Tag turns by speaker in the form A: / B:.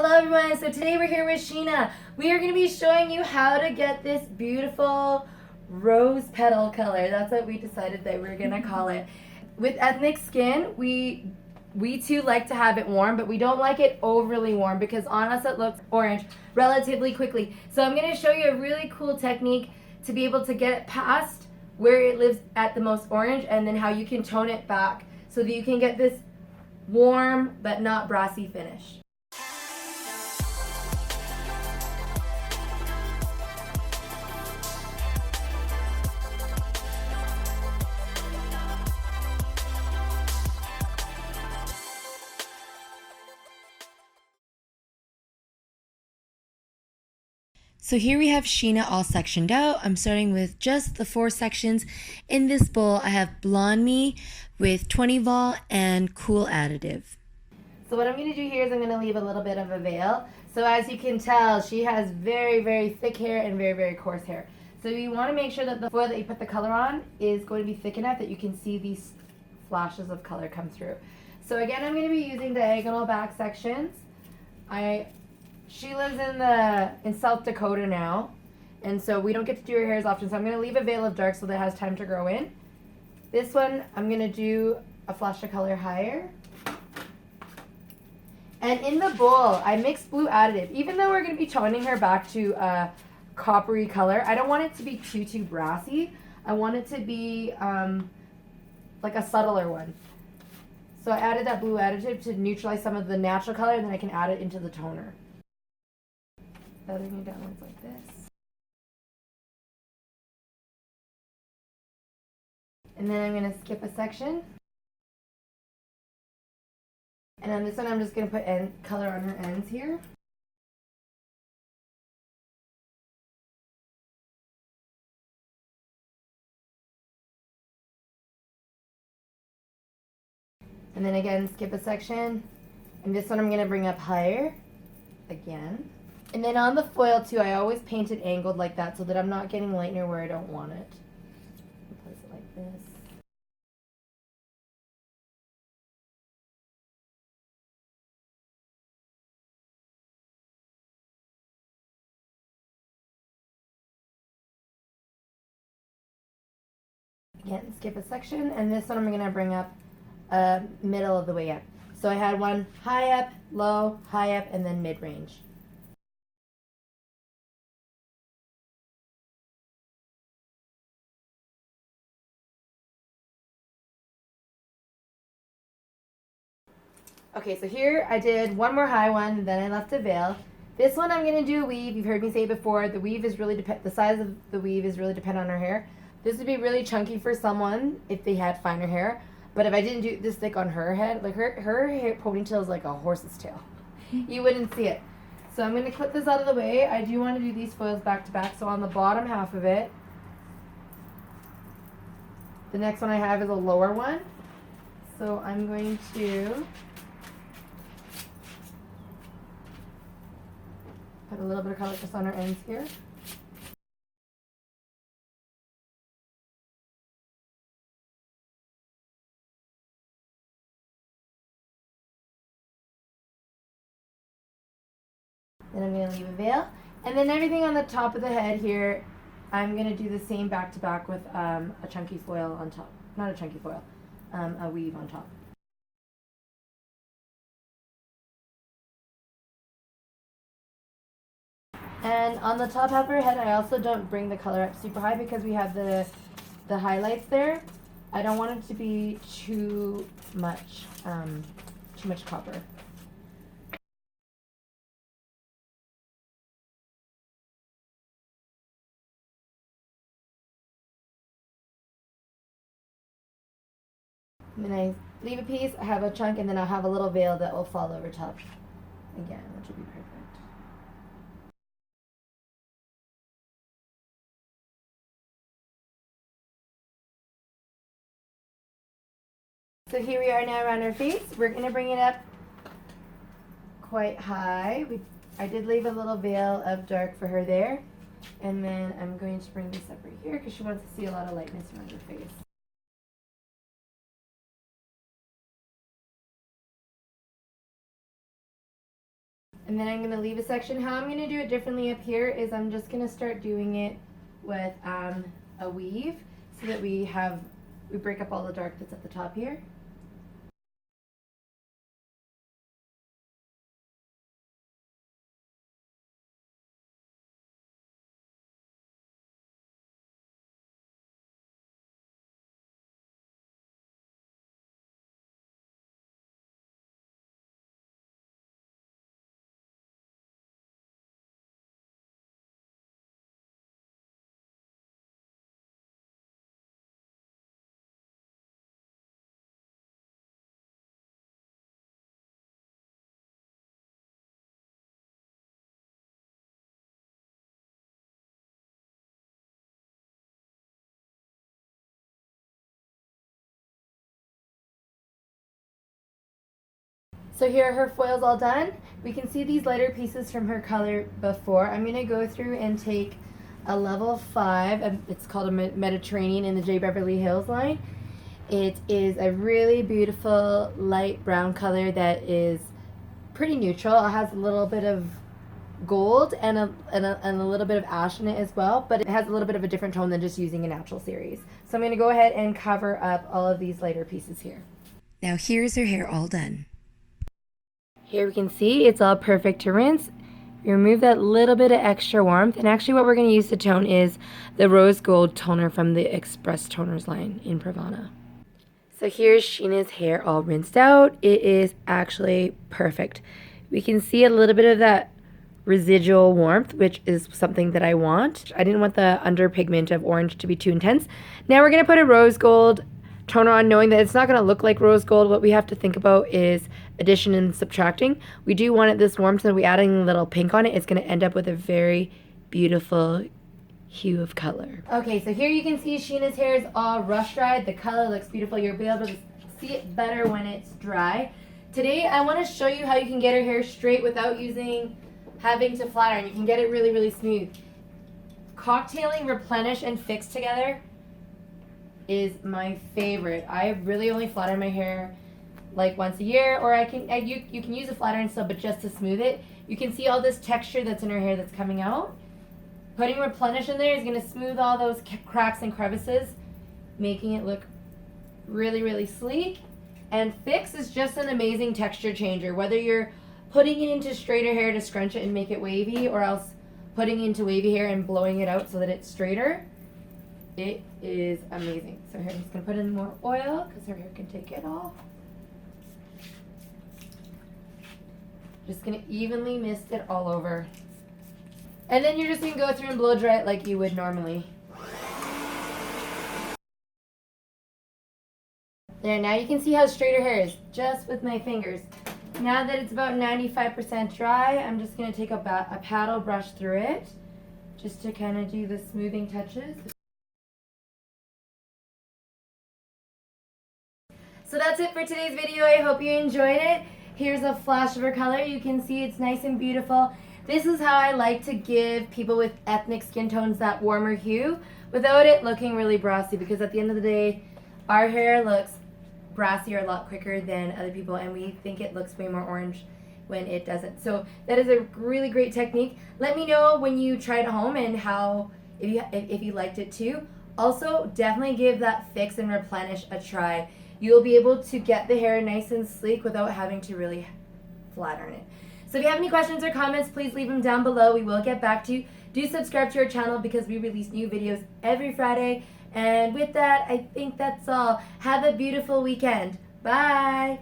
A: Hello everyone, so today we're here with Sheena. We are going to be showing you how to get this beautiful rose petal color. That's what we decided that we're going to call it. With ethnic skin, we too like to have it warm, but we don't like it overly warm because on us it looks orange relatively quickly. So I'm going to show you a really cool technique to be able to get it past where it lives at the most orange, and then how you can tone it back so that you can get this warm but not brassy finish. So here we have Sheena all sectioned out. I'm starting with just the 4 sections. In this bowl, I have Blonde Me with 20 vol and Cool Additive. So what I'm going to do here is I'm going to leave a little bit of a veil. So as you can tell, she has very, very thick hair and very, very coarse hair. So you want to make sure that the foil that you put the color on is going to be thick enough that you can see these flashes of color come through. So again, I'm going to be using diagonal back sections. She lives in South Dakota now, and so we don't get to do her hair as often, so I'm going to leave a veil of dark so that it has time to grow in. This one, I'm going to do a flash of color higher. And in the bowl, I mixed blue additive. Even though we're going to be toning her back to a coppery color, I don't want it to be too brassy. I want it to be like a subtler one. So I added that blue additive to neutralize some of the natural color, and then I can add it into the toner. Feathering it downwards like this. And then I'm going to skip a section. And on this one, I'm just going to put color on her ends here. And then again, skip a section. And this one I'm going to bring up higher again. And then on the foil too, I always paint it angled like that so that I'm not getting lightener where I don't want it. Place it like this. Again, skip a section, and this one I'm going to bring up middle of the way up. So I had one high up, low, high up, and then mid-range. Okay, so here I did one more high one, then I left a veil. This one I'm going to do a weave. You've heard me say before, the weave is really the size of the weave is really dependent on her hair. This would be really chunky for someone if they had finer hair, but if I didn't do it this thick on her head, like her hair ponytail is like a horse's tail. You wouldn't see it. So I'm going to clip this out of the way. I do want to do these foils back to back, so on the bottom half of it, the next one I have is a lower one. So I'm going to put a little bit of color just on her ends here. Then I'm going to leave a veil. And then everything on the top of the head here, I'm going to do the same back to back with a chunky foil on top. Not a chunky foil, a weave on top. And on the top half of her head, I also don't bring the color up super high because we have the highlights there. I don't want it to be too much copper. And then I leave a piece, I have a chunk, and then I'll have a little veil that will fall over top again, which will be perfect. So here we are now around her face. We're going to bring it up quite high. I did leave a little veil of dark for her there. And then I'm going to bring this up right here because she wants to see a lot of lightness around her face. And then I'm going to leave a section. How I'm going to do it differently up here is I'm just going to start doing it with a weave so that we break up all the dark that's at the top here. So here are her foils all done. We can see these lighter pieces from her color before. I'm going to go through and take a level 5. It's called a Mediterranean in the J. Beverly Hills line. It is a really beautiful light brown color that is pretty neutral. It has a little bit of gold and a little bit of ash in it as well, but it has a little bit of a different tone than just using a natural series. So I'm going to go ahead and cover up all of these lighter pieces here. Now here's her hair all done. Here we can see it's all perfect to rinse. Remove that little bit of extra warmth, and actually what we're going to use to tone is the rose gold toner from the Express Toners line in Pravana. So here's Sheena's hair all rinsed out. It is actually perfect. We can see a little bit of that residual warmth, which is something that I want. I didn't want the underpigment of orange to be too intense. Now we're going to put a rose gold toner on, knowing that it's not going to look like rose gold. What we have to think about is addition and subtracting. We do want it this warm, so we adding a little pink on it, it's going to end up with a very beautiful hue of color. Okay, so here you can see Sheena's hair is all rush dried. The color looks beautiful. You'll be able to see it better when it's dry. Today I want to show you how you can get her hair straight without having to flat iron. You can get it really, really smooth. Cocktailing, replenish, and fix together is my favorite. I really only flat iron my hair like once a year, or you can use a flat iron still, but just to smooth it. You can see all this texture that's in her hair that's coming out. Putting replenish in there is going to smooth all those cracks and crevices, making it look really, really sleek. And fix is just an amazing texture changer, whether you're putting it into straighter hair to scrunch it and make it wavy, or else putting it into wavy hair and blowing it out so that it's straighter. It is amazing. So here I'm just going to put in more oil because her hair can take it all. Just going to evenly mist it all over. And then you're just going to go through and blow dry it like you would normally. There, now you can see how straight her hair is just with my fingers. Now that it's about 95% dry, I'm just going to take a paddle brush through it just to kind of do the smoothing touches. So that's it for today's video. I hope you enjoyed it. Here's a flash of her color. You can see it's nice and beautiful. This is how I like to give people with ethnic skin tones that warmer hue without it looking really brassy, because at the end of the day, our hair looks brassier a lot quicker than other people, and we think it looks way more orange when it doesn't. So that is a really great technique. Let me know when you try it at home and how, if you liked it too. Also, definitely give that fix and replenish a try. You'll be able to get the hair nice and sleek without having to really flat iron it. So if you have any questions or comments, please leave them down below. We will get back to you. Do subscribe to our channel because we release new videos every Friday. And with that, I think that's all. Have a beautiful weekend. Bye.